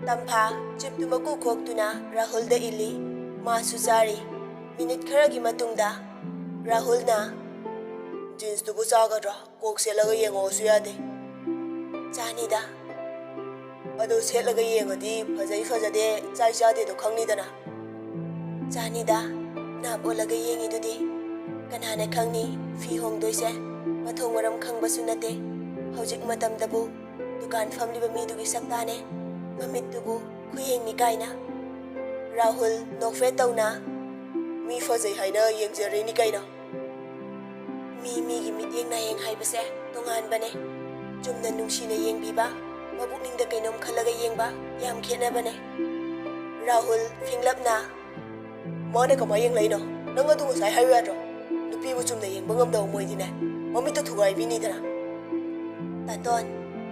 ꯇꯝꯐꯥ ꯆꯤꯞꯇꯨ ꯃꯀꯨ ꯈꯣꯛꯇꯨꯅ ꯔꯥꯍꯨꯜꯗ ꯏꯜꯂꯤ, ꯃꯥꯁꯨ ꯆꯥꯔꯤ꯫ ꯃꯤꯅꯤꯠ ꯈꯔꯒꯤ ꯃꯇꯨꯡꯗ ꯔꯥꯍꯨꯜꯅ, ꯖꯤꯟꯁꯇꯨꯕꯨ ꯆꯥꯒꯗ꯭ꯔꯥ? ꯀꯣꯛ ꯁꯦꯠꯂꯒ ꯌꯦꯡꯉꯛꯑꯣꯁꯨ ꯌꯥꯗꯦ꯫ ꯆꯥꯅꯤꯗ꯫ ꯑꯗꯨ ꯁꯦꯠꯂꯒ ꯌꯦꯡꯉꯗꯤ ꯐꯖꯩ ꯐꯖꯗꯦ ꯆꯥꯏ ꯆꯥꯗꯦꯗꯣ ꯈꯪꯅꯤꯗꯅ꯫ ꯆꯥꯅꯤꯗ, ꯅꯥꯞ ꯑꯣꯜꯂꯒ ꯌꯦꯡꯉꯤꯗꯨꯗꯤ꯫ ꯀꯅꯥꯅ ꯈꯪꯅꯤ ꯐꯤ ꯍꯣꯡꯗꯣꯏꯁꯦ ꯃꯊꯣꯡ ꯃꯔꯝ ꯈꯪꯕꯁꯨ ꯅꯠꯇꯦ꯫ ꯍꯧꯖꯤꯛ ꯃꯇꯝꯗꯕꯨ ꯗꯨꯀꯥꯟ ꯐꯝꯂꯤꯕ ꯃꯤꯗꯨꯒꯤ ꯁꯛꯇꯥꯅꯦ, ꯃꯃꯤꯠꯇꯨꯕꯨ ꯈꯨꯌꯦꯡꯅꯤ ꯀꯥꯏꯅ꯫ ꯔꯥꯍꯨꯜ ꯅꯣꯛꯐꯦꯠ ꯇꯧꯅ, ꯃꯤ ꯐꯖꯩ ꯍꯥꯏꯅ ꯌꯦꯡꯖꯔꯤꯅꯤ ꯀꯩꯅꯣ꯫ ꯃꯤꯒꯤ ꯃꯤꯠꯌꯦꯡ ꯅꯥꯌꯦꯡ ꯍꯥꯏꯕꯁꯦ ꯇꯣꯉꯥꯟꯕꯅꯦ꯫ ꯆꯨꯝꯅ ꯅꯨꯡꯁꯤꯅ ꯌꯦꯡꯕꯤꯕ, ꯃꯕꯨꯛꯅꯤꯡꯗ ꯀꯩꯅꯣꯝ ꯈꯜꯂꯒ ꯌꯦꯡꯕ ꯌꯥꯝ ꯈꯦꯠꯅꯕꯅꯦ꯫ ꯔꯥꯍꯨꯜ ꯐꯤꯡꯂꯞꯅ, ꯃꯥꯅ ꯀꯃꯥꯏ ꯌꯦꯡꯂꯛꯏꯅꯣ? ꯅꯪ ꯑꯗꯨ ꯉꯁꯥꯏ ꯍꯥꯏꯌꯨ ꯌꯥꯗ꯭ꯔꯣ? ꯅꯨꯄꯤꯕꯨ ꯆꯨꯝꯅ ꯌꯦꯡꯕ ꯉꯝꯗꯕ ꯃꯣꯏꯗꯤꯅꯦ ꯃꯃꯤꯠꯇ ꯊꯨꯒꯥꯏꯕꯤꯅꯤꯗꯅ꯫ ꯇꯥꯇꯣꯟ,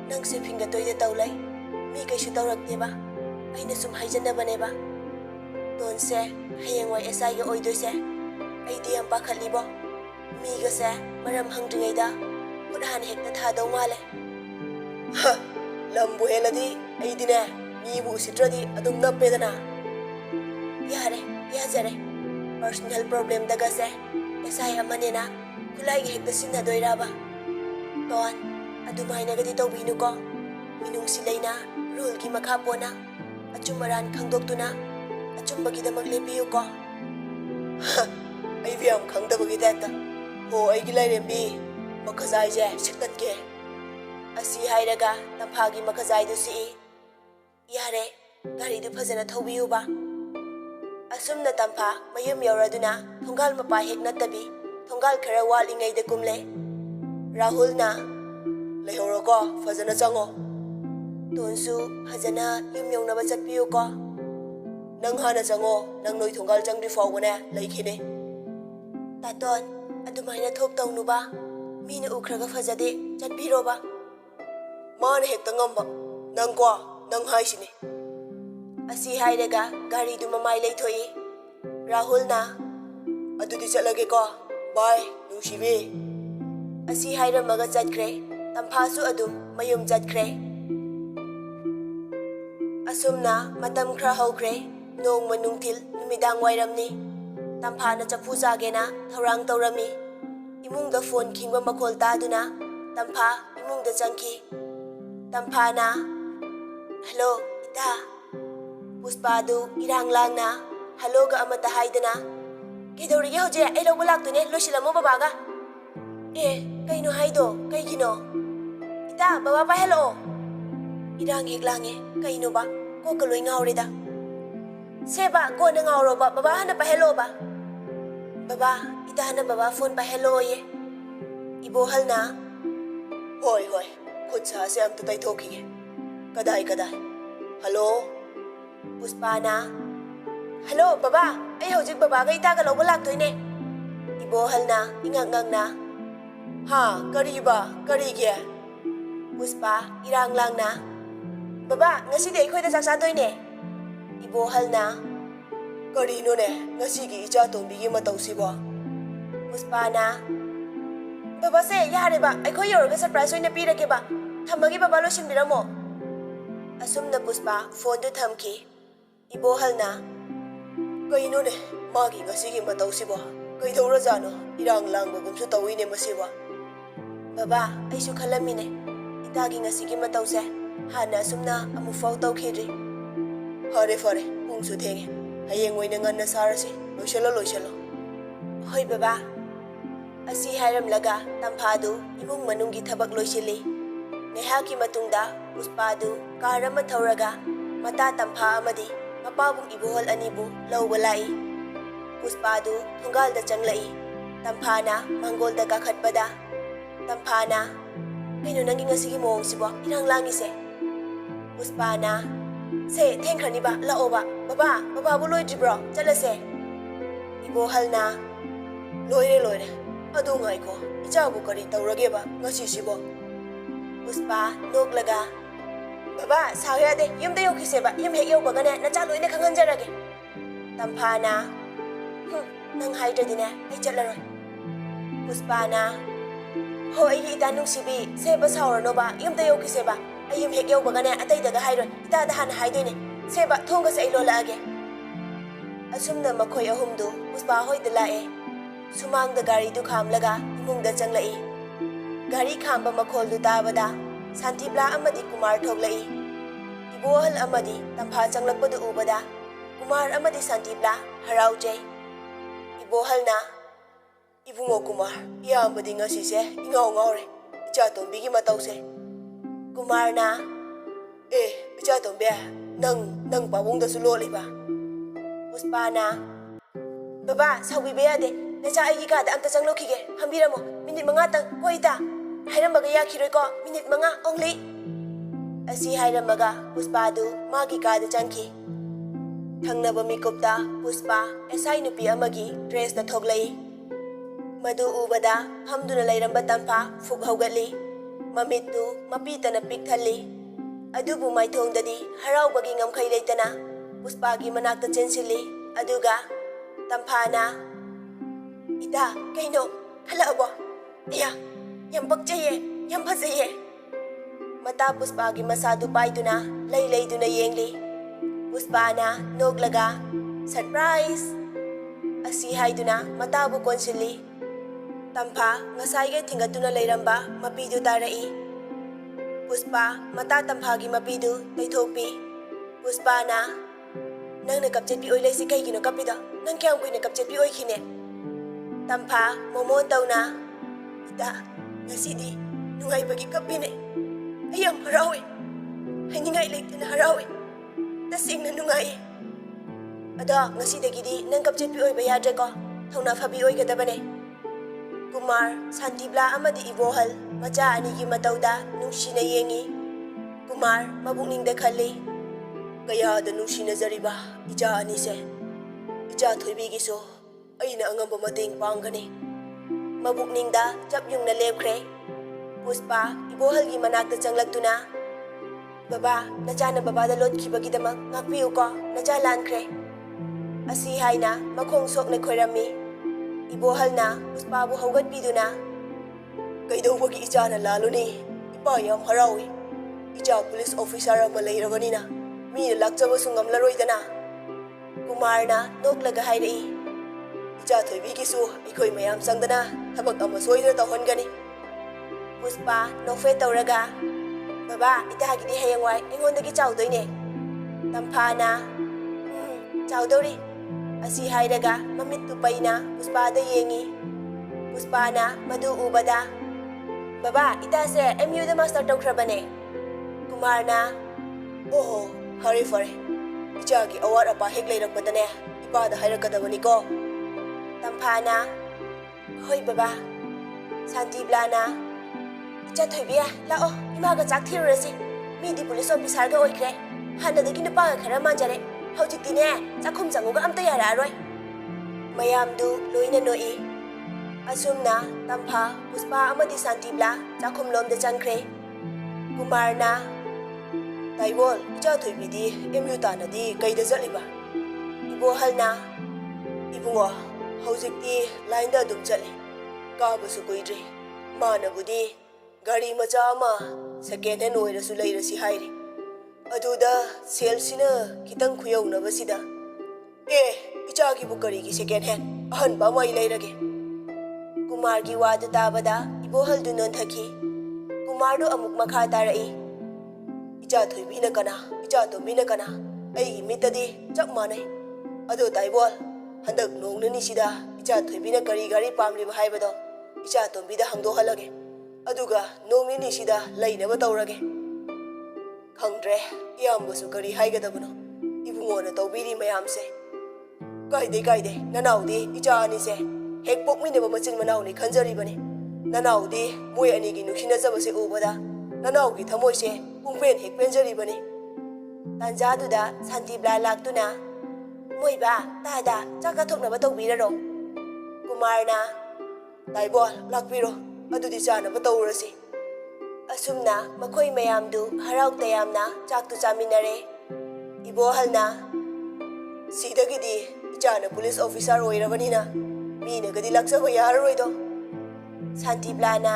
ꯅꯪꯁꯦ ꯐꯤꯡꯒꯠꯇꯣꯏꯗ ꯇꯧ ꯂꯩ꯫ ꯃꯤ ꯀꯩꯁꯨ ꯇꯧꯔꯛꯇꯦꯕ, ꯑꯩꯅ ꯁꯨꯝ ꯍꯥꯏꯖꯟꯅꯕꯅꯦꯕ꯫ ꯇꯣꯟꯁꯦ ꯍꯌꯦꯡꯋꯥꯏ SIꯒ ꯑꯣꯏꯗꯣꯏꯁꯦ ꯑꯩꯗꯤ ꯌꯥꯝ ꯄꯥꯈꯠꯂꯤꯕꯣ꯫ ꯃꯤꯒꯁꯦ ꯃꯔꯝ ꯍꯪꯗ꯭ꯔꯤꯉꯩꯗ ꯈꯨꯠ ꯍꯥꯟꯅ ꯍꯦꯛꯇ ꯊꯥꯗꯧ ꯃꯥꯜꯂꯦ꯫ ꯂꯝꯕꯨ ꯍꯦꯜꯂꯗꯤ ꯑꯩꯗꯤꯅꯦ ꯃꯤꯕꯨ ꯎꯁꯤꯠꯇ꯭ꯔꯗꯤ ꯑꯗꯨꯝ ꯅꯞꯄꯦꯗꯅ꯫ ꯌꯥꯔꯦ, ꯌꯥꯖꯔꯦ꯫ ꯄꯔꯁꯣꯅꯦꯜ ꯄ꯭ꯔꯣꯕ꯭ꯂꯦꯝꯗꯒꯁꯦ SI ꯑꯃꯅꯦꯅ ꯈꯨꯠꯂꯥꯏꯒ ꯍꯦꯛꯇ ꯁꯤꯟꯅꯗꯣꯏꯔꯕ? ꯇꯣꯟ, ꯑꯗꯨꯃꯥꯏꯅꯒꯗꯤ ꯇꯧꯕꯤꯅꯨꯀꯣ꯫ ꯃꯤꯅꯨꯡꯁꯤ ꯂꯩꯅ, ꯔꯨꯜꯒꯤ ꯃꯈꯥ ꯄꯣꯟꯅ, ꯑꯆꯨꯝ ꯑꯔꯥꯟ ꯈꯪꯗꯣꯛꯇꯨꯅ ꯑꯆꯨꯝꯕꯒꯤꯗꯃꯛ ꯂꯦꯞꯄꯤꯌꯨꯀꯣ꯫ ꯑꯩꯕꯨ ꯌꯥꯝ ꯈꯪꯗꯕꯒꯤ ꯇꯥꯏꯞꯇ꯫ ꯍꯣ ꯑꯩꯒꯤ ꯂꯥꯏꯔꯦꯝꯕꯤ, ꯃꯈꯖꯥꯏꯁꯦ ꯁꯤꯛꯇꯠꯀꯦ꯫ ꯑꯁꯤ ꯍꯥꯏꯔꯒ ꯇꯝꯐꯥꯒꯤ ꯃꯈꯖꯥꯏꯗꯨ ꯁꯤꯛꯏ꯫ ꯌꯥꯔꯦ, ꯒꯥꯔꯤꯗꯨ ꯐꯖꯅ ꯊꯧꯕꯤꯌꯨꯕ꯫ ꯑꯁꯨꯝꯅ ꯇꯝꯐꯥ ꯃꯌꯨꯝ ꯌꯧꯔꯗꯨꯅ ꯊꯣꯡꯒꯥꯜ ꯃꯄꯥ ꯍꯦꯛ ꯅꯠꯇꯕꯤ ꯊꯣꯡꯒꯥꯜ ꯈꯔ ꯋꯥꯠꯂꯤꯉꯩꯗ ꯀꯨꯝꯂꯦ꯫ ꯔꯥꯍꯨꯜꯅ, ꯂꯩꯍꯧꯔꯣꯀꯣ, ꯐꯖꯅ ꯆꯪꯉꯣ꯫ ꯇꯣꯟꯁꯨ ꯐꯖꯅ ꯌꯨꯝ ꯌꯧꯅꯕ ꯆꯠꯄꯤꯌꯨꯀꯣ꯫ ꯅꯪ ꯍꯥꯟꯅ ꯆꯪꯉꯣ, ꯅꯪ ꯅꯣꯏ ꯊꯣꯡꯒꯥꯜ ꯆꯪꯗ꯭ꯔꯤ ꯐꯥꯎꯕꯅꯦ ꯂꯩꯈꯤꯅꯤ꯫ ꯇꯥꯇꯣꯟ, ꯑꯗꯨꯃꯥꯏꯅ ꯊꯣꯛꯇꯧꯅꯨꯕ꯫ ꯃꯤꯅ ꯎꯈ꯭ꯔꯒ ꯐꯖꯗꯦ, ꯆꯠꯄꯤꯔꯣꯕ꯫ ꯃꯥꯅ ꯍꯦꯛꯇ ꯉꯝꯕ, ꯅꯪꯀꯣ, ꯅꯪ ꯍꯥꯏꯁꯤꯅꯤ꯫ ꯑꯁꯤ ꯍꯥꯏꯔꯒ ꯒꯥꯔꯤꯗꯨ ꯃꯃꯥꯏ ꯂꯩꯊꯣꯛꯏ꯫ ꯔꯥꯍꯨꯜꯅ, ꯑꯗꯨꯗꯤ ꯆꯠꯂꯒꯦꯀꯣ, ꯕꯥꯏ ꯅꯨꯡꯁꯤꯕꯤ꯫ ꯑꯁꯤ ꯍꯥꯏꯔꯝꯃꯒ ꯆꯠꯈ꯭ꯔꯦ꯫ ꯇꯝꯐꯥꯁꯨ ꯑꯗꯨꯝ ꯃꯌꯨꯝ ꯆꯠꯈ꯭ꯔꯦ꯫ ꯑꯁꯨꯝꯅ ꯃꯇꯝ ꯈꯔ ꯍꯧꯈ꯭ꯔꯦ꯫ ꯅꯣꯡꯃ ꯅꯨꯡꯊꯤꯜ ꯅꯨꯃꯤꯗꯥꯡ ꯋꯥꯏꯔꯝꯅꯤ꯫ ꯇꯝꯐꯥꯅ ꯆꯐꯨ ꯆꯥꯒꯦꯅ ꯊꯧꯔꯥꯡ ꯇꯧꯔꯝꯃꯤ꯫ ꯏꯃꯨꯡꯗ ꯐꯣꯟ ꯈꯤꯡꯕ ꯃꯈꯣꯜ ꯇꯥꯗꯨꯅ ꯇꯝꯐꯥ ꯏꯃꯨꯡꯗ ꯆꯪꯈꯤ꯫ ꯇꯝꯐꯥꯅ, ꯍꯜꯂꯣ ꯏꯇꯥ꯫ ꯄꯨꯁꯄꯥꯗꯨ ꯏꯔꯥꯡ ꯂꯥꯡꯅ ꯍꯜꯂꯣꯒ ꯑꯃꯠꯇ ꯍꯥꯏꯗꯅ, ꯀꯩꯗꯧꯔꯤꯒꯦ ꯍꯧꯖꯤꯛ? ꯑꯩ ꯂꯧꯕ ꯂꯥꯛꯇꯣꯏꯅꯦ, ꯂꯣꯏꯁꯤꯜꯂꯝꯃꯣ ꯕꯕꯥꯒ꯫ ꯀꯩꯅꯣ ꯍꯥꯏꯗꯣ? ꯀꯩꯒꯤꯅꯣ? ꯏꯇꯥ, ꯕꯕꯥ ꯄꯥꯏꯍꯜꯂꯛꯑꯣ꯫ ꯏꯔꯥꯡ ꯍꯦꯛ ꯂꯥꯡꯉꯦ, ꯀꯩꯅꯣꯕ? ꯀꯣꯛꯀ ꯂꯣꯏ ꯉꯥꯎꯔꯦꯗ꯫ ꯁꯦꯕ, ꯀꯣꯟꯅ ꯉꯥꯎꯔꯣꯕ, ꯕꯕꯥ ꯍꯥꯟꯅ ꯄꯥꯏꯍꯜꯂꯛꯑꯣꯕ꯫ ꯕꯕꯥ, ꯏꯇꯥꯅ ꯕꯕꯥ ꯐꯣꯟ ꯄꯥꯏꯍꯜꯂꯛꯑꯣꯌꯦ꯫ ꯏꯕꯣꯍꯜꯅ, ꯍꯣꯏ ꯍꯣꯏ, ꯈꯨꯠ ꯁꯥꯁꯦ ꯑꯝꯇ ꯇꯩꯊꯣꯛꯈꯤꯒꯦ꯫ ꯀꯗꯥꯏ? ꯍꯜꯂꯣ? ꯄꯨꯁꯄꯥꯅ, ꯍꯜꯂꯣ ꯕꯕꯥ, ꯑꯩ ꯍꯧꯖꯤꯛ ꯕꯕꯥꯒ ꯏꯇꯥꯒ ꯂꯧꯕ ꯂꯥꯛꯇꯣꯏꯅꯦ꯫ ꯏꯕꯣꯍꯜꯅ ꯏꯉꯛ ꯉꯛꯅ, ꯍꯥ, ꯀꯔꯤꯕ? ꯀꯔꯤꯒꯤ? ꯄꯨꯁꯄꯥ ꯏꯔꯥꯡ ꯂꯥꯡꯅ, ꯕꯕꯥ, ꯉꯁꯤꯗꯤ ꯑꯩꯈꯣꯏꯗ ꯆꯥꯛ ꯆꯥꯗꯣꯏꯅꯦ꯫ ꯏꯕꯣꯍꯜꯅ, ꯀꯔꯤꯅꯣꯅꯦ ꯉꯁꯤꯒꯤ ꯏꯆꯥ ꯇꯣꯝꯕꯤꯒꯤ ꯃꯇꯧꯁꯤꯕꯣ? ꯄꯨꯁꯄꯥꯅ, ꯕꯕꯥꯁꯦ ꯌꯥꯔꯦꯕ, ꯑꯩꯈꯣꯏ ꯌꯧꯔꯒ ꯁꯔꯄ꯭ꯔꯥꯏꯖ ꯑꯣꯏꯅ ꯄꯤꯔꯒꯦꯕ꯫ ꯊꯝꯃꯒꯦ ꯕꯕꯥ, ꯂꯣꯏꯁꯤꯟꯕꯤꯔꯝꯃꯣ꯫ ꯑꯁꯨꯝꯅ ꯄꯨꯁꯄꯥ ꯐꯣꯟꯗꯨ ꯊꯝꯈꯤ꯫ ꯏꯕꯣꯍꯜꯅ, ꯀꯩꯅꯣꯅꯦ ꯃꯥꯒꯤ ꯉꯁꯤꯒꯤ ꯃꯇꯧꯁꯤꯕꯣ? ꯀꯩꯗꯧꯔꯖꯥꯠꯅꯣ? ꯏꯔꯥꯡ ꯂꯥꯡꯕꯒꯨꯝꯁꯨ ꯇꯧꯏꯅꯦ ꯃꯁꯤꯕꯣ꯫ ꯕꯕꯥ, ꯑꯩꯁꯨ ꯈꯜꯂꯝꯃꯤꯅꯦ, ꯏꯇꯥꯒꯤ ꯉꯁꯤꯒꯤ ꯃꯇꯧꯁꯦ ꯍꯥꯟꯅ ꯑꯁꯨꯝꯅ ꯑꯃꯨꯛꯐꯥꯎ ꯇꯧꯈꯤꯗ꯭ꯔꯤ꯫ ꯐꯔꯦ, ꯄꯨꯡꯁꯨ ꯊꯦꯡꯉꯦ, ꯍꯌꯦꯡ ꯑꯣꯏꯅ ꯉꯟꯅ ꯁꯥꯔꯁꯤ꯫ ꯂꯣꯏꯁꯤꯜꯂꯣ꯫ ꯍꯣꯏ ꯕꯕꯥ꯫ ꯑꯁꯤ ꯍꯥꯏꯔꯝꯂꯒ ꯇꯝꯐꯥꯗꯨ ꯏꯃꯨꯡ ꯃꯅꯨꯡꯒꯤ ꯊꯕꯛ ꯂꯣꯏꯁꯤꯜꯂꯤ꯫ ꯉꯥꯏꯍꯥꯛꯀꯤ ꯃꯇꯨꯡꯗ ꯄꯨꯁꯄꯥꯗꯨ ꯀꯥꯔ ꯑꯃ ꯊꯧꯔꯒ ꯃꯇꯥ ꯇꯝꯐꯥ ꯑꯃꯗꯤ ꯃꯄꯥꯕꯨꯡ ꯏꯕꯣꯍꯜ ꯑꯅꯤꯕꯨ ꯂꯧꯕ ꯂꯥꯛꯏ꯫ ꯄꯨꯁꯄꯥꯗꯨ ꯊꯣꯡꯒꯥꯜꯗ ꯆꯪꯂꯛꯏ꯫ ꯇꯝꯐꯥꯅ ꯃꯥꯡꯒꯣꯜꯗ ꯄꯨꯁꯄꯥꯅ ꯁꯦ ꯊꯦꯡꯈ꯭ꯔꯅꯤꯕ ꯂꯥꯛꯑꯣꯕ ꯕꯕꯥꯕꯨ ꯂꯣꯏꯗ꯭ꯔꯤꯕ꯭ꯔꯣ ꯆꯠꯂꯁꯦ ꯏꯕꯣꯍꯜꯅ ꯂꯣꯏꯔꯦ ꯑꯗꯨ ꯉꯥꯏꯈꯣ ꯏꯆꯥꯕꯨ ꯀꯔꯤ ꯇꯧꯔꯒꯦꯕ ꯉꯁꯤꯁꯤꯕꯣ ꯄꯨꯁꯄꯥ ꯅꯣꯛꯂꯒ ꯕꯕꯥ ꯁꯥꯎ ꯌꯥꯗꯦ ꯌꯨꯝꯗ ꯌꯧꯈꯤꯁꯦꯕ ꯌꯨꯝ ꯍꯦꯛ ꯌꯧꯕꯒꯅꯦ ꯅꯆꯥ ꯂꯣꯏꯅ ꯈꯪꯍꯟꯖꯔꯒꯦ ꯇꯝꯐꯥꯅ ꯅꯪ ꯍꯥꯏꯗ꯭ꯔꯗꯤꯅꯦ ꯑꯩ ꯆꯠꯂꯔꯣꯏ ꯄꯨꯁꯄꯥꯅ ꯍꯣ ꯑꯩꯒꯤ ꯏꯇꯥ ꯅꯨꯡꯁꯤꯕꯤ ꯁꯦꯕ ꯁꯥꯎꯔꯅꯣꯕ ꯌꯨꯝꯗ ꯌꯧꯈꯤꯁꯦꯕ ꯑꯩ ꯌꯨꯝ ꯍꯦꯛ ꯌꯧꯕꯒꯅꯦ ꯑꯇꯩꯗꯒ ꯍꯥꯏꯔꯣꯏ ꯏꯇꯥꯗ ꯍꯥꯟꯅ ꯍꯥꯏꯗꯣꯏꯅꯦ ꯁꯦꯕ ꯊꯣꯡꯒꯁꯦ ꯑꯩ ꯂꯣꯜꯂꯛꯑꯒꯦ ꯑꯁꯨꯝꯅ ꯃꯈꯣꯏ ꯑꯍꯨꯝꯗꯨ ꯄꯨꯁꯄꯥ ꯍꯣꯏꯗ ꯂꯥꯛꯑꯦ ꯁꯨꯃꯥꯡꯗ ꯒꯥꯔꯤꯗꯨ ꯈꯥꯝꯂꯒ ꯏꯃꯨꯡꯗ ꯆꯪꯂꯛꯏ ꯒꯥꯔꯤ ꯈꯥꯝꯕ ꯃꯈꯣꯜꯗꯨ ꯇꯥꯕꯗ ꯁꯥꯟꯇꯤꯕ꯭ꯂꯥ ꯑꯃꯗꯤ ꯀꯨꯃꯥꯔ ꯊꯣꯛꯂꯛꯏ ꯏꯕꯣꯍꯜ ꯑꯃꯗꯤ ꯇꯝꯐꯥ ꯆꯪꯂꯛꯄꯗꯨ ꯎꯕꯗ ꯀꯨꯃꯥꯔ ꯑꯃꯗꯤ ꯁꯥꯟꯇꯤꯕ꯭ꯂꯥ ꯍꯔꯥꯎꯖꯩ 이보할나 이붕어 कुमार 이아ඹ디 ngasiसे ingau ngaure icha tombi gi matause Kumar na icha tombe nang pabung da su lo liba puspa na baba sawi be ade nacha ai gi ka da amta changlo khige hambiramo minute manga tang hoita hairamaga ya khiroi ko minute manga only asi hairamaga puspa du magi ka da changki थंगनब मिकुप्ता पुष्पा एसाई नुपी अमगी dress द थोगलई मधु उबदा हमदुना लैरंब तंफा फुग हौगली ममितु मपीतन पिक थल्ली अदुबु माइथोंददी हराउबगी ngमखै लेतना पुष्पागी मनाक्ता चेंसिली अदुगा तंफाना इता कैनो खलाबो या यम बक्चये यम फजये मता पुष्पागी मसादु पाइदुना लैदुना येंगली पुष्पाना नोगलगा सरप्राइज असी हाइदुना मताबु कोनसिली तंफा ngसाइगे थिंगतुना लैरंबा मपीदु तारई पुष्पा मता तंफागी मपीदु तैथोपी पुष्पाना नंगना कपचेपी ओइलेसि कैगिनो कपिदा नंग क्याम कुइना कपचेपी ओइखिने तंफा मोमोन तौना इता ngसिदी नुगाइबगी कपिने अयम हरावे हनिंगाइ लेतना हरावे तसिंगना नुगाई अदा ngसिदगिदी नंग कपचेपी ओइबा याद्रेको थौना फबी ओइगदबने कुमार शांतिब्ला अमदी इबोहल मचा अनिगी मतौदा नुंसिना येंगी कुमार मबुकनिंगदा खल्ली कयादा नुंसिना जरिबा इजा अनिसे इजा थोइबीगिसो अइना अंगंब मतेंग पांगनी मबुकनिंगदा चपयुंगना लेपख्रे पुष्पा इबोहलगी मनाक्ता चंगलक्तुना बाबा नचाना बाबादा लोटखिबगिदमक ngakpiyuko nacha lankhre asi haina makhong sokna khoirami ibohalna puspabu haugatpiduna kaidawbagi ichana laluni ipa yam harawi icha police officer ama leirabanina mina lakchaba sungamlaroidana kumarna noklaga hairai icha thoibigisu ikoi mayam sangdana thabak ama soidra tawhangani puspa nofe tawraga बाबा इतागिदी हेयंवाय एंगोंदगी चाउदोइने तंफाना चाउदोरी असी हाइरगा ममित तुपैना पुष्पादा येंगी पुष्पाना मधु उबदा बाबा इतासे MU दा master तौख्रबने कुमारना ओहो हरे फरे इचागी अवार अपा हेक लेरकबदने इपादा हाइरकदबनिको तंफाना होय बाबा शांतिब्लाना इचा थोइबिया लाओ इमागा चाक थिररसि मीदी police officer गा ओइख्रे हानदगी नुपागा खरा मांजरे हौजिक्तिने चाखुम चंगुगा अमता यारारोय मयामदु लोइना नोई असुमना तंफा पुष्पा अमदी शांतिब्ला चाखुम लोमदा चंख्रे कुमारना ताइबोल इचा थोइबिदी एमयू तानदी कैदा जलिबा इबोहलना इबुंगो हौजिक्ति लाइनदा दुम चले काबसु कुइद्रे मानबुदी गाड़ी मचा सेकेंड हैंड ओइरसु लैरसि हाइरि अदुदा सेल्सिना खितंग खुयौनबसिदा इचागी बुकरीगी सेकेंड हैंड अहन बामई लैरगे कुमार की वादु ताबदा इबोहल दु नोंथखि कुमार दु अमुक मखा तारई इचा थोइबिना कना इचा तोमिना कना एगी मितदी चक मानै अदु ताइबोल हंदक नोंगननि सिदा इचा थोइबिना करी गाड़ी पामलिबा हाइबदो इचा तोमिदा हंगदो हलगे अदुगा नोंगिनि सिदा लैनबा तौरगे खंद्रे इयामबसु करी हाइगदबनो इबुंगोना तौबिरी मयामसे काइदे ननाउदी इचा अनिसे हेक पोकमिनबा मचिन मनाउनि खंजरिबने ननाउदी मोय अनिगी नुखिना जबसे उबदा ननाउगी थमोइसे पुंपेन हेक पेंजरिबने ꯇꯥꯟꯖꯥꯗꯨꯗ ꯁꯥꯟꯇꯤꯕ꯭ꯂꯥ ꯂꯥꯛꯇꯨꯅ ꯃꯣꯏꯕꯥ ꯇꯥꯗ ꯆꯥꯛ ꯀꯥꯊꯣꯛꯅꯕ ꯇꯧꯕꯤꯔꯔꯣ꯫ ꯀꯨꯃꯥꯔꯅ ꯇꯥꯏꯕꯣꯜ ꯂꯥꯛꯄꯤꯔꯣ ꯑꯗꯨꯗꯤ ꯆꯥꯅꯕ ꯇꯧꯔꯁꯤ꯫ ꯑꯁꯨꯝꯅ ꯃꯈꯣꯏ ꯃꯌꯥꯝꯗꯨ ꯍꯔꯥꯎ ꯇꯌꯥꯝꯅ ꯆꯥꯛꯇꯨ ꯆꯥꯃꯤꯟꯅꯔꯦ꯫ ꯏꯕꯣꯍꯜꯅ ꯁꯤꯗꯒꯤꯗꯤ ꯏꯆꯥꯅ ꯄꯨꯂꯤꯁ ꯑꯣꯐꯤꯁꯥꯔ ꯑꯣꯏꯔꯕꯅꯤꯅ ꯃꯤꯅꯒꯗꯤ ꯂꯥꯛꯆꯕ ꯌꯥꯔꯔꯣꯏꯗꯣ꯫ ꯁꯥꯟꯇꯤꯕ꯭ꯂꯥꯅ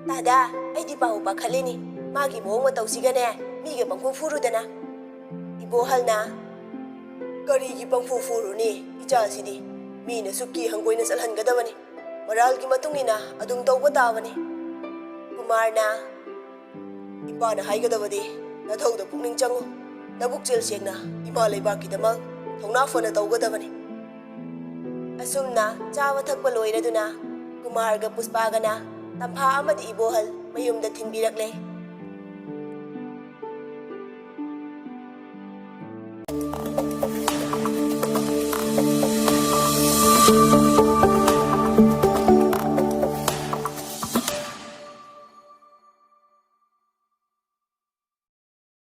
ꯇꯥꯗ ꯑꯩꯗꯤ ꯄꯥꯎ ꯄꯥꯈꯠꯂꯤꯅꯤ ꯃꯥꯒꯤ ꯃꯑꯣꯡ ꯃꯇꯧꯁꯤꯒꯅꯦ ꯃꯤꯒ ꯄꯪꯐꯨ ꯐꯨꯔꯨꯗꯅ꯫ ꯏꯕꯣꯍꯜꯅ ꯀꯔꯤꯒꯤ ꯄꯪꯐꯨ ꯐꯨꯔꯨꯅꯤ ꯏꯆꯥꯁꯤꯗꯤ ꯃꯤꯅꯁꯨ ꯀꯤ ꯍꯪꯒꯣꯏꯅ ꯆꯠꯍꯟꯒꯗꯕꯅꯤ ꯃꯔꯥꯜꯒꯤ ꯃꯇꯨꯡ ꯏꯟꯅ ꯑꯗꯨꯝ ꯇꯧꯕ ꯇꯥꯕꯅꯤ꯫ ꯀꯨꯃꯥꯔꯅ ꯏꯄꯥꯅ ꯍꯥꯏꯒꯗꯕꯗꯤ ꯅꯊꯧꯗ ꯄꯨꯛꯅꯤꯡ ꯆꯪꯉꯨ ꯅꯕꯨꯛꯆꯦꯜ ꯁꯦꯡꯅ ꯏꯃꯥ ꯂꯩꯕꯥꯛꯀꯤꯗꯃꯛ ꯊꯧꯅꯥ ꯐꯅ ꯇꯧꯒꯗꯕꯅꯤ꯫ ꯑꯁꯨꯝꯅ ꯆꯥꯕ ꯊꯛꯄ ꯂꯣꯏꯔꯗꯨꯅ ꯀꯨꯃꯥꯔꯒ ꯄꯨꯁꯄꯥꯒꯅ ꯇꯝꯐꯥ ꯑꯃꯗꯤ ꯏꯕꯣꯍꯜ ꯃꯌꯨꯝꯗ ꯊꯤꯟꯕꯤꯔꯛꯂꯦ꯫